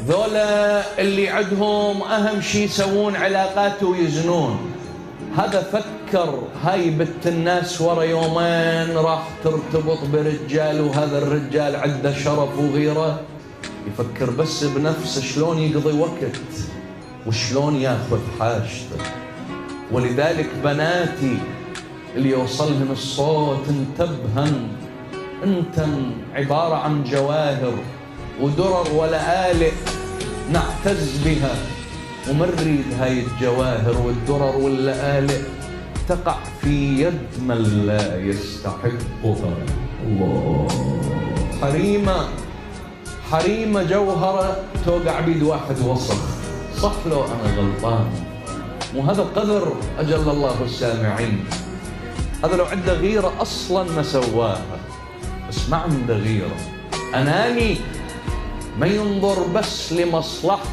ذولا اللي عندهم أهم شي يسوون علاقات ويزنون. هذا فكر هاي بنت الناس ورا يومين راح ترتبط برجال، وهذا الرجال عنده شرف وغيره، يفكر بس بنفسه شلون يقضي وقت وشلون ياخذ حاجته. ولذلك بناتي اللي يوصلهن الصوت انتبهن، انتن عبارة عن جواهر ودرر ولآلئ نعتز بها، ومنريد هاي الجواهر والدرر واللآلئ تقع في يد من لا يستحقها. الله. حريمة جوهرة توقع بيد واحد وسخ، صح لو أنا غلطان، وهذا قدر أجل الله السامعين. هذا لو عنده غيرة أصلا ما سواها، بس ما عنده غيرة، أناني، ما ينظر بس لمصلحته.